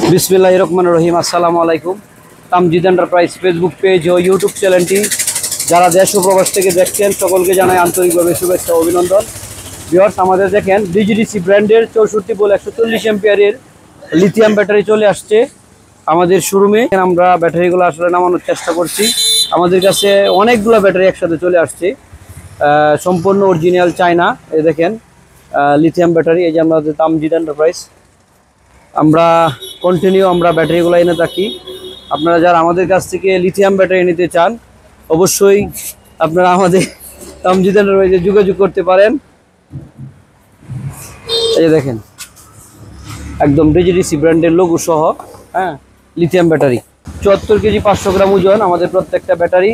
বিসমিল্লাহির রহমানির রহিম। আসসালামু আলাইকুম। তামজিদ এন্টারপ্রাইজ ফেসবুক পেজ ও ইউটিউব চ্যানেলটি যারা দেশ ও প্রবাস থেকে দেখছেন সকলকে জানাই আন্তরিকভাবে শুভেচ্ছা ও অভিনন্দন। ভিউয়ার্স, আমাদের দেখেন ডিজিডিসি ব্র্যান্ডের 64 বল 140 এম্পিয়ারের লিথিয়াম ব্যাটারি চলে আসছে আমাদের শোরুমে। আমরা ব্যাটারিগুলো আসলে নামানোর চেষ্টা করছি। আমাদের কাছে অনেকগুলো ব্যাটারি একসাথে চলে আসছে, সম্পূর্ণ অরিজিনাল চায়না। এই দেখেন লিথিয়াম ব্যাটারি। এই যে আমাদের তামজিদ এন্টারপ্রাইজ, আমরা কন্টিনিউ ব্যাটারিগুলো এনে থাকি। আপনারা যারা আমাদের কাছ থেকে লিথিয়াম ব্যাটারি নিতে চান অবশ্যই আপনারা আমাদের তামজিদ এন্টারপ্রাইজে যোগাযোগ করতে পারেন। এই যে দেখেন একদম ডিজিডিসি ব্র্যান্ডের লোগো সহ লিথিয়াম ব্যাটারি। 74 কেজি 500 গ্রাম ওজন আমাদের প্রত্যেকটা ব্যাটারি।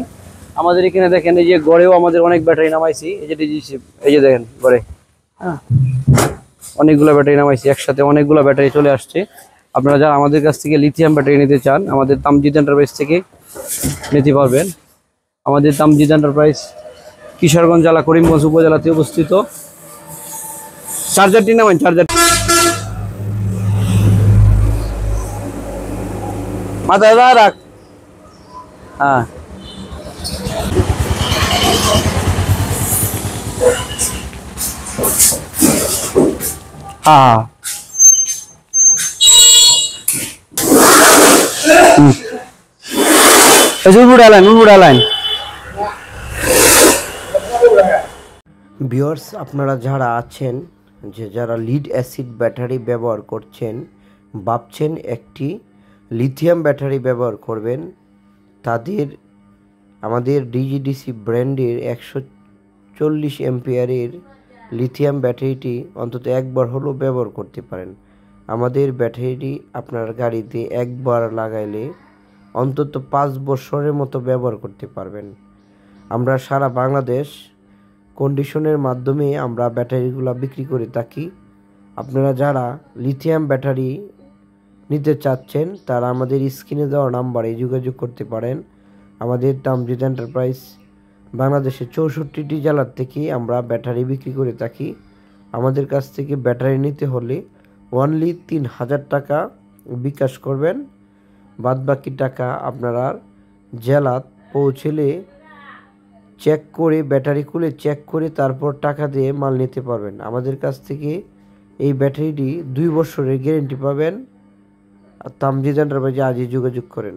আমাদের এখানে দেখেন এই যে গড়েও আমাদের অনেক ব্যাটারি নামাইছি। এই যে ডিজিডিসি, এই যে দেখেন গড়ে অনেকগুলো ব্যাটারি নামাইছি, একসাথে অনেকগুলো ব্যাটারি চলে আসছে। আপনারা যারা আমাদের কাছ থেকে লিথিয়াম ব্যাটারি নিতে চান আমাদের তামজিদ এন্টারপ্রাইজ থেকে নিতে পারবেন। আমাদের তামজিদ এন্টারপ্রাইজ কিশোরগঞ্জ জেলা করিমগঞ্জ উপজেলাতে অবস্থিত। চার্জারটি নামেন, চার্জার মাথায় রাখ। হ্যাঁ, হ্যাঁ, ভিউয়ার্স, আপনারা যারা আছেন যারা লিড অ্যাসিড ব্যাটারি ব্যবহার করছেন, ভাবছেন একটি লিথিয়াম ব্যাটারি ব্যবহার করবেন, তাদের আমাদের ডিজিডিসি ব্র্যান্ডের 140 এম্পিয়ারের লিথিয়াম ব্যাটারিটি অন্তত একবার হলেও ব্যবহার করতে পারেন। আমাদের ব্যাটারিটি আপনার গাড়িতে একবার লাগাইলে অন্তত 5 বছরের মতো ব্যবহার করতে পারবেন। আমরা সারা বাংলাদেশ কন্ডিশনের মাধ্যমে আমরা ব্যাটারিগুলো বিক্রি করে থাকি। আপনারা যারা লিথিয়াম ব্যাটারি নিতে চাচ্ছেন তারা আমাদের স্ক্রিনে দেওয়া নাম্বারে যোগাযোগ করতে পারেন। আমাদের তামজিদ এন্টারপ্রাইজ বাংলাদেশের 64টি জেলার থেকে আমরা ব্যাটারি বিক্রি করে থাকি। আমাদের কাছ থেকে ব্যাটারি নিতে হলে অনলি 3000 টাকা বিকাশ করবেন, বাদবাকি টাকা আপনারা জেলা পৌঁছলে চেক করে, ব্যাটারি খুলে চেক করে তারপর টাকা দিয়ে মাল নিতে পারবেন। আমাদের কাছ থেকে এই ব্যাটারিটি 2 বছরের গ্যারেন্টি পাবেন। তামজিদ এন্টারপ্রাইজে আজই যোগাযোগ করেন।